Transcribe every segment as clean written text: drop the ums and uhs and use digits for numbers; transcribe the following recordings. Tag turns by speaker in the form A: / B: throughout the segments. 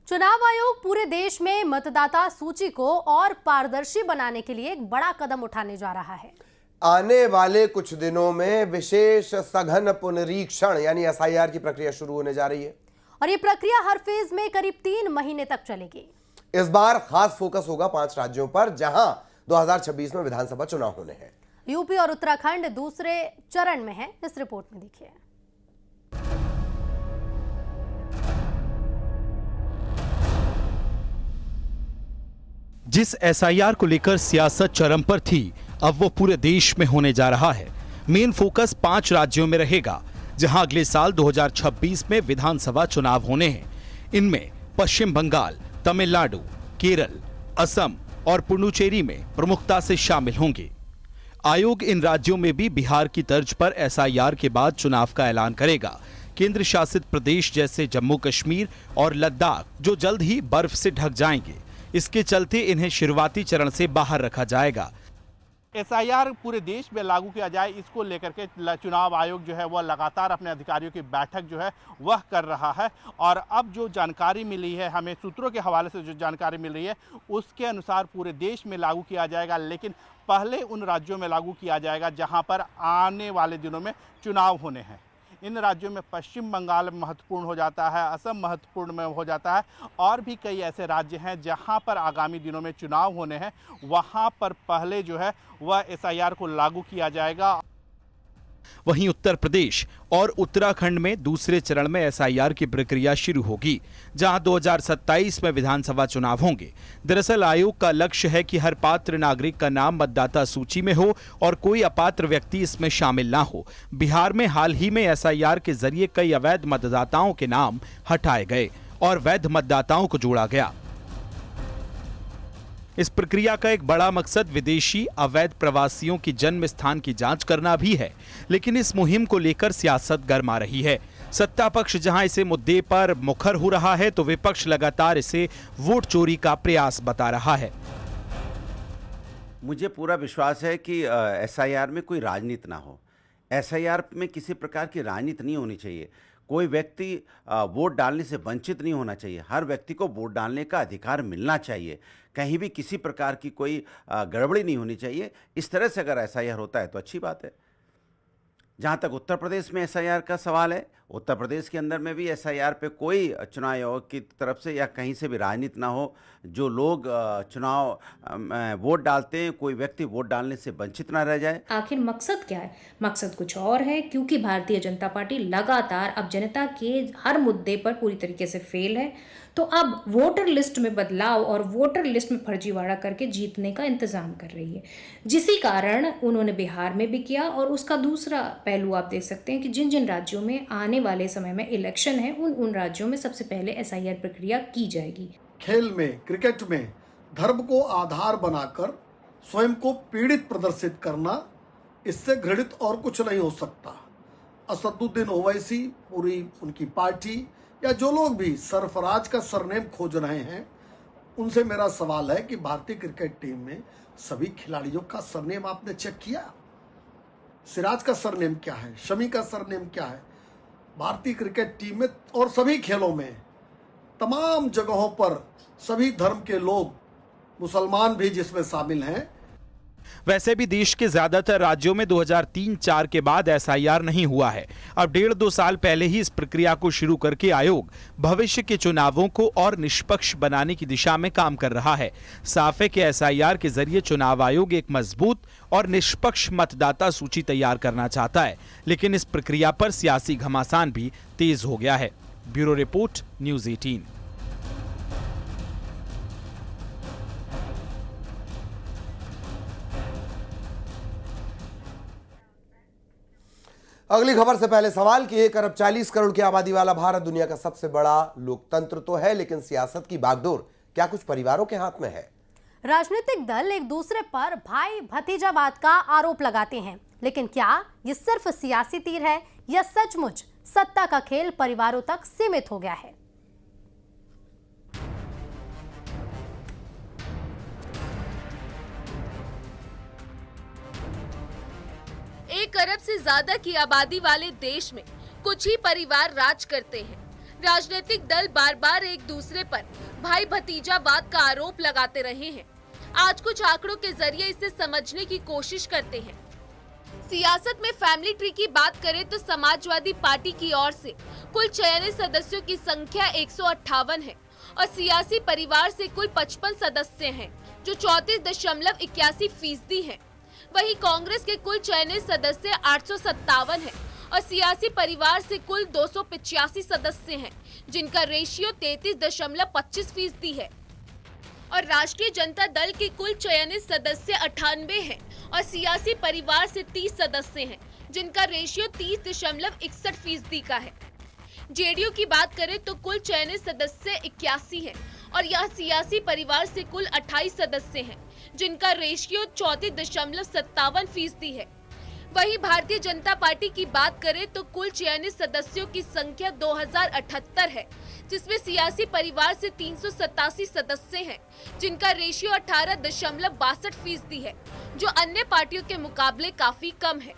A: चुनाव आयोग पूरे देश में मतदाता सूची को और पारदर्शी बनाने के लिए एक बड़ा कदम उठाने जा रहा है।
B: आने वाले कुछ दिनों में विशेष सघन पुनरीक्षण यानी एसआईआर की प्रक्रिया शुरू होने जा रही है
A: और ये प्रक्रिया हर फेज में करीब 3 महीने तक चलेगी।
B: इस बार खास फोकस होगा 5 राज्यों पर जहां 2026 में विधानसभा चुनाव होने हैं।
A: यूपी और उत्तराखंड दूसरे चरण में है। इस रिपोर्ट में देखिए।
C: जिस एसआईआर को लेकर सियासत चरम पर थी, अब वो पूरे देश में होने जा रहा है। मेन फोकस 5 राज्यों में रहेगा जहां अगले साल 2026 में विधानसभा चुनाव होने हैं। इनमें पश्चिम बंगाल, तमिलनाडु, केरल, असम और पुडुचेरी में प्रमुखता से शामिल होंगे। आयोग इन राज्यों में भी बिहार की तर्ज पर एसआईआर के बाद चुनाव का ऐलान करेगा। केंद्र शासित प्रदेश जैसे जम्मू कश्मीर और लद्दाख जो जल्द ही बर्फ से ढक जाएंगे, इसके चलते इन्हें शुरुआती चरण से बाहर रखा जाएगा।
D: एसआईआर पूरे देश में लागू किया जाए, इसको लेकर के चुनाव आयोग जो है वह लगातार अपने अधिकारियों की बैठक जो है वह कर रहा है। और अब जो जानकारी मिली है, हमें सूत्रों के हवाले से जो जानकारी मिल रही है उसके अनुसार पूरे देश में लागू किया जाएगा, लेकिन पहले उन राज्यों में लागू किया जाएगा जहां पर आने वाले दिनों में चुनाव होने हैं। इन राज्यों में पश्चिम बंगाल महत्वपूर्ण हो जाता है, असम महत्वपूर्ण में हो जाता है और भी कई ऐसे राज्य हैं जहां पर आगामी दिनों में चुनाव होने हैं। वहां पर पहले जो है वह एसआईआर को लागू किया जाएगा।
C: वहीं उत्तर प्रदेश और उत्तराखंड में दूसरे चरण में एसआईआर की प्रक्रिया शुरू होगी, जहां 2027 में विधानसभा चुनाव होंगे। दरअसल आयोग का लक्ष्य है कि हर पात्र नागरिक का नाम मतदाता सूची में हो और कोई अपात्र व्यक्ति इसमें शामिल ना हो। बिहार में हाल ही में एसआईआर के जरिए कई अवैध मतदाताओं के नाम हटाए गए और वैध मतदाताओं को जोड़ा गया। इस प्रक्रिया का एक बड़ा मकसद विदेशी अवैध प्रवासियों की जन्म स्थान की जांच करना भी है, लेकिन इस मुहिम को लेकर सियासत गरमा रही है। सत्ता पक्ष जहां इसे मुद्दे पर मुखर हो रहा है, तो विपक्ष लगातार इसे वोट चोरी का प्रयास बता रहा है।
E: मुझे पूरा विश्वास है कि एसआईआर में कोई राजनीति ना हो। एसआईआर में किसी प्रकार की राजनीति नहीं होनी चाहिए। कोई व्यक्ति वोट डालने से वंचित नहीं होना चाहिए। हर व्यक्ति को वोट डालने का अधिकार मिलना चाहिए। कहीं भी किसी प्रकार की कोई गड़बड़ी नहीं होनी चाहिए। इस तरह से अगर एसआईआर होता है तो अच्छी बात है। जहाँ तक उत्तर प्रदेश में एसआईआर का सवाल है, उत्तर प्रदेश के अंदर में भी एसआईआर पे कोई चुनाव आयोग की तरफ से या कहीं से भी राजनीति ना हो। जो लोग चुनाव वोट डालते हैं, कोई व्यक्ति वोट डालने से वंचित ना रह जाए।
F: आखिर मकसद क्या है? मकसद कुछ और है, क्योंकि भारतीय जनता पार्टी लगातार अब जनता के हर मुद्दे पर पूरी तरीके से फेल है। तो अब वोटर लिस्ट में बदलाव और वोटर लिस्ट में फर्जीवाड़ा करके जीतने का इंतजाम कर रही है, जिसी कारण उन्होंने बिहार में भी किया। और उसका दूसरा पहलू आप देख सकते हैं कि जिन जिन राज्यों में आने वाले समय में इलेक्शन है, उन राज्यों में सबसे पहले एसआईआर प्रक्रिया की जाएगी।
G: खेल में, क्रिकेट में धर्म को आधार बनाकर स्वयं को पीड़ित प्रदर्शित करना, इससे घृणित और कुछ नहीं हो सकता। असदुद्दीन ओवैसी, पूरी उनकी पार्टी या जो लोग भी सरफराज का सरनेम खोज रहे हैं, उनसे मेरा सवाल है कि भारतीय क्रिकेट टीम में सभी खिलाड़ियों का सरनेम आपने चेक किया? सिराज का सरनेम क्या है? शमी का सरनेम क्या है? भारतीय क्रिकेट टीम में और सभी खेलों में तमाम जगहों पर सभी धर्म के लोग, मुसलमान भी जिसमें शामिल हैं।
C: वैसे भी देश के ज्यादातर राज्यों में 2003-04 के बाद एसआईआर नहीं हुआ है। अब 1.5-2 साल पहले ही इस प्रक्रिया को शुरू करके आयोग भविष्य के चुनावों को और निष्पक्ष बनाने की दिशा में काम कर रहा है। साफ है कि एसआईआर के जरिए चुनाव आयोग एक मजबूत और निष्पक्ष मतदाता सूची तैयार करना चाहता है, लेकिन इस प्रक्रिया पर सियासी घमासान भी तेज हो गया है। Bureau report, news 18।
B: अगली खबर से पहले सवाल कि 1 अरब 40 करोड़ की आबादी वाला भारत दुनिया का सबसे बड़ा लोकतंत्र तो है, लेकिन सियासत की बागडोर क्या कुछ परिवारों के हाथ में है?
A: राजनीतिक दल एक दूसरे पर भाई भतीजावाद का आरोप लगाते हैं, लेकिन क्या ये सिर्फ सियासी तीर है या सचमुच सत्ता का खेल परिवारों तक सीमित हो गया है?
H: 1 अरब से ज्यादा की आबादी वाले देश में कुछ ही परिवार राज करते हैं। राजनीतिक दल बार बार एक दूसरे पर भाई भतीजावाद का आरोप लगाते रहे हैं। आज कुछ आंकड़ों के जरिए इसे समझने की कोशिश करते हैं। सियासत में फैमिली ट्री की बात करें तो समाजवादी पार्टी की ओर से कुल चयनित सदस्यों की संख्या 158 है और सियासी परिवार से कुल 55 सदस्य हैं, जो 34.81% है। वहीं कांग्रेस के कुल चयनित सदस्य 857 है और सियासी परिवार से कुल 285 सदस्य हैं, जिनका रेशियो 33.25% है। और राष्ट्रीय जनता दल के कुल चयनित सदस्य 98 हैं और सियासी परिवार से 30 सदस्य हैं, जिनका रेशियो 30.61% का है। जेडीयू की बात करें तो कुल चयनित सदस्य 81 हैं और यह सियासी परिवार से कुल 28 सदस्य हैं, जिनका रेशियो 34.57% है। वहीं भारतीय जनता पार्टी की बात करें तो कुल चयनित सदस्यों की संख्या 2078 है, जिसमें सियासी परिवार से 387 सदस्य हैं, जिनका रेशियो 18.62% है, जो अन्य पार्टियों के मुकाबले काफी कम है।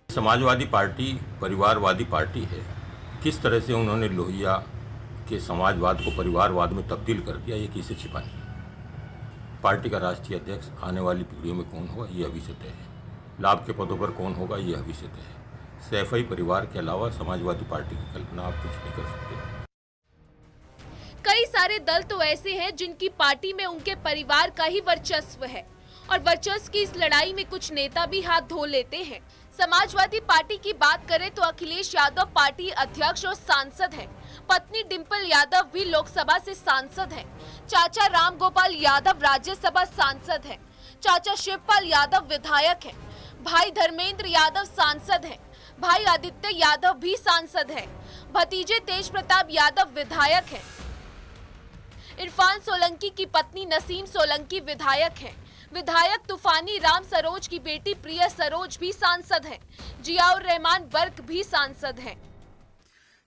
I: समाजवादी पार्टी परिवारवादी पार्टी है। किस तरह से उन्होंने लोहिया के समाजवाद को परिवारवाद में तब्दील कर दिया, ये किसे छिपानी है। पार्टी का राष्ट्रीय अध्यक्ष आने वाली पीढ़ियों में कौन होगा, ये अभी से तय है। लाभ के पदों पर कौन होगा, ये अभी से तय है। सैफई परिवार के अलावा समाजवादी पार्टी की कल्पना आप कुछ नहीं कर सकते।
H: कई सारे दल तो ऐसे हैं जिनकी पार्टी में उनके परिवार का ही वर्चस्व है और वर्चस्व की इस लड़ाई में कुछ नेता भी हाथ धो लेते हैं। समाजवादी पार्टी की बात करें तो अखिलेश यादव पार्टी अध्यक्ष और सांसद हैं। पत्नी डिंपल यादव भी लोकसभा से सांसद हैं। चाचा रामगोपाल यादव राज्यसभा सांसद हैं। चाचा शिवपाल यादव विधायक हैं। भाई धर्मेंद्र यादव सांसद हैं। भाई आदित्य यादव भी सांसद हैं। भतीजे तेज प्रताप यादव विधायक हैं। इरफान सोलंकी की पत्नी नसीम सोलंकी विधायक हैं। विधायक तूफानी राम सरोज की बेटी प्रिया सरोज भी सांसद हैं। जियाउर रहमान वर्क भी सांसद हैं।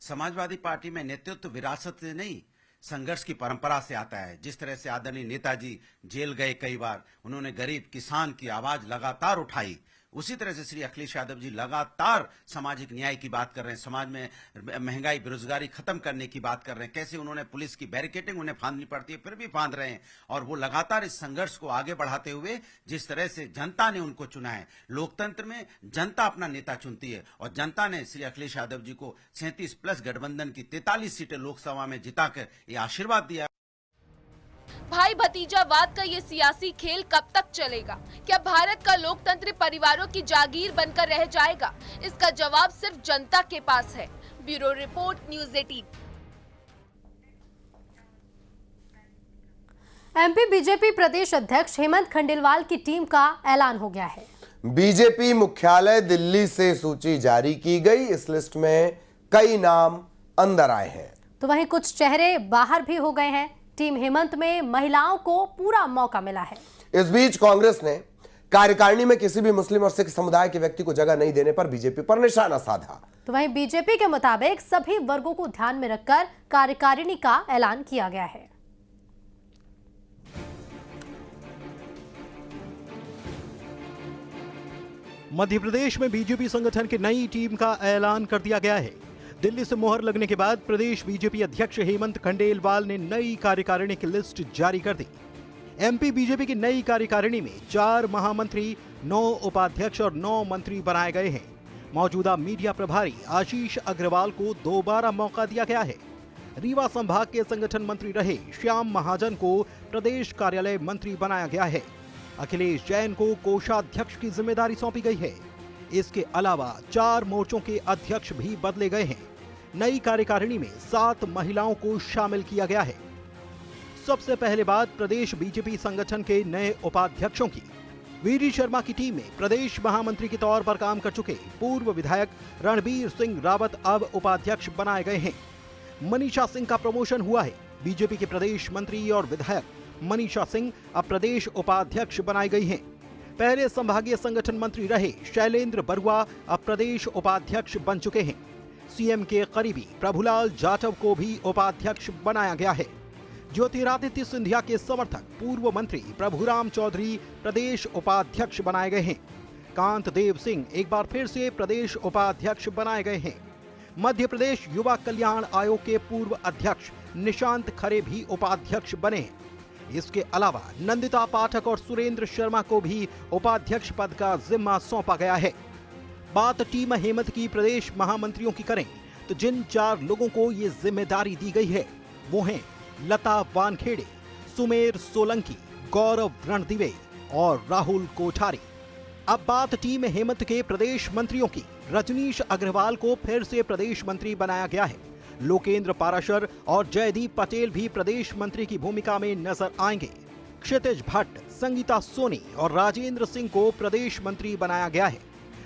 E: समाजवादी पार्टी में नेतृत्व विरासत से नहीं, संघर्ष की परंपरा से आता है। जिस तरह से आदरणीय नेताजी जेल गए, कई बार उन्होंने गरीब किसान की आवाज लगातार उठाई, उसी तरह से श्री अखिलेश यादव जी लगातार सामाजिक न्याय की बात कर रहे हैं, समाज में महंगाई बेरोजगारी खत्म करने की बात कर रहे हैं। कैसे उन्होंने पुलिस की बैरिकेडिंग उन्हें फांदनी पड़ती है, फिर भी फांद रहे हैं, और वो लगातार इस संघर्ष को आगे बढ़ाते हुए जिस तरह से जनता ने उनको चुना है। लोकतंत्र में जनता अपना नेता चुनती है और जनता ने श्री अखिलेश यादव जी को 37+ गठबंधन की 43 सीटें लोकसभा में जिताकर ये आशीर्वाद दिया।
H: भाई भतीजावाद का ये सियासी खेल कब तक चलेगा? क्या भारत का लोकतंत्र परिवारों की जागीर बनकर रह जाएगा? इसका जवाब सिर्फ जनता के पास है। Bureau report, news 18।
A: MP BJP प्रदेश अध्यक्ष हेमंत खंडेलवाल की टीम का ऐलान हो गया है।
B: बीजेपी मुख्यालय दिल्ली से सूची जारी की गई। इस लिस्ट में कई नाम अंदर आए हैं,
A: तो वहीं कुछ चेहरे बाहर भी हो गए हैं। टीम हेमंत में महिलाओं को पूरा मौका मिला है।
B: इस बीच कांग्रेस ने कार्यकारिणी में किसी भी मुस्लिम और सिख समुदाय के व्यक्ति को जगह नहीं देने पर बीजेपी पर निशाना साधा।
A: तो वहीं बीजेपी के मुताबिक सभी वर्गों को ध्यान में रखकर कार्यकारिणी का ऐलान किया गया है।
C: मध्य प्रदेश में बीजेपी संगठन की नई टीम का ऐलान कर दिया गया है। दिल्ली से मोहर लगने के बाद प्रदेश बीजेपी अध्यक्ष हेमंत खंडेलवाल ने नई कार्यकारिणी की लिस्ट जारी कर दी। एमपी बीजेपी की नई कार्यकारिणी में 4 महामंत्री, 9 उपाध्यक्ष और 9 मंत्री बनाए गए हैं। मौजूदा मीडिया प्रभारी आशीष अग्रवाल को दोबारा मौका दिया गया है। रीवा संभाग के संगठन मंत्री रहे श्याम महाजन को प्रदेश कार्यालय मंत्री बनाया गया है। अखिलेश जैन को कोषाध्यक्ष की जिम्मेदारी सौंपी गई है। इसके अलावा 4 मोर्चों के अध्यक्ष भी बदले गए हैं। नई कार्यकारिणी में 7 महिलाओं को शामिल किया गया है। सबसे पहले बात प्रदेश बीजेपी संगठन के नए उपाध्यक्षों की। वीडी शर्मा की टीम में प्रदेश महामंत्री के तौर पर काम कर चुके पूर्व विधायक रणबीर सिंह रावत अब उपाध्यक्ष बनाए गए हैं। मनीषा सिंह का प्रमोशन हुआ है। बीजेपी के प्रदेश मंत्री और विधायक मनीषा सिंह अब प्रदेश उपाध्यक्ष बनाई गई हैं। पहले संभागीय संगठन मंत्री रहे शैलेंद्र बरुआ अब प्रदेश उपाध्यक्ष बन चुके हैं। सीएम के करीबी प्रभुलाल जाटव को भी उपाध्यक्ष बनाया गया है। ज्योतिरादित्य सिंधिया के समर्थक पूर्व मंत्री प्रभुराम चौधरी प्रदेश उपाध्यक्ष बनाए गए हैं। कांत देव सिंह एक बार फिर से प्रदेश उपाध्यक्ष बनाए गए हैं। मध्य प्रदेश युवा कल्याण आयोग के पूर्व अध्यक्ष निशांत खरे भी उपाध्यक्ष बने हैं। इसके अलावा नंदिता पाठक और सुरेंद्र शर्मा को भी उपाध्यक्ष पद का जिम्मा सौंपा गया है। बात टीम हेमंत की प्रदेश महामंत्रियों की करें तो जिन 4 लोगों को ये जिम्मेदारी दी गई है वो हैं लता वानखेड़े, सुमेर सोलंकी, गौरव रणदिवे और राहुल कोठारी। अब बात टीम हेमंत के प्रदेश मंत्रियों की। रजनीश अग्रवाल को फिर से प्रदेश मंत्री बनाया गया है। लोकेंद्र पाराशर और जयदीप पटेल भी प्रदेश मंत्री की भूमिका में नजर आएंगे। क्षितिज भट्ट, संगीता सोनी और राजेंद्र सिंह को प्रदेश मंत्री बनाया गया है।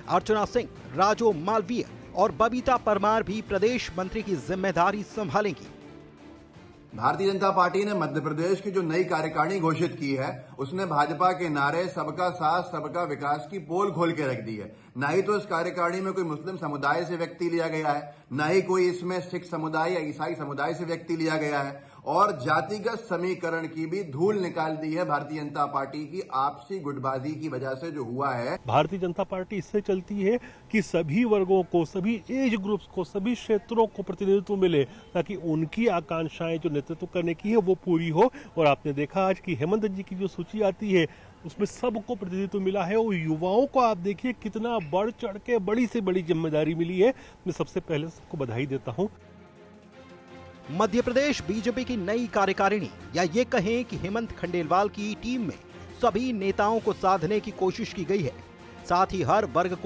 C: अर्चना सिंह, राजो मालवीय और बबीता परमार भी प्रदेश मंत्री की जिम्मेदारी संभालेंगी।
J: भारतीय जनता पार्टी ने मध्य प्रदेश की जो नई कार्यकारिणी घोषित की है उसने भाजपा के नारे सबका साथ सबका विकास की पोल खोल के रख दी है। न ही तो इस कार्यकारिणी में कोई मुस्लिम समुदाय से व्यक्ति लिया गया है, न ही कोई इसमें सिख समुदाय या ईसाई समुदाय से व्यक्ति लिया गया है, और जातिगत समीकरण की भी धूल निकाल दी है भारतीय जनता पार्टी की आपसी गुटबाजी की वजह से जो हुआ है।
K: भारतीय जनता पार्टी इससे चलती है कि सभी वर्गों को, सभी एज ग्रुप्स को, सभी क्षेत्रों को प्रतिनिधित्व मिले ताकि उनकी आकांक्षाएं जो नेतृत्व करने की है वो पूरी हो। और आपने देखा आज कि हेमंत जी की जो सूची आती है उसमें सबको प्रतिनिधित्व मिला है। और युवाओं को आप देखिए कितना बढ़ चढ़ के बड़ी से बड़ी जिम्मेदारी मिली है। मैं सबसे पहले सबको बधाई देता हूँ।
C: मध्य प्रदेश बीजेपी की नई कार्यकारिणी या ये कहें कि हेमंत खंडेलवाल की टीम में सभी नेताओं को साधने की कोशिश की गई है। साथ ही हर वर्ग को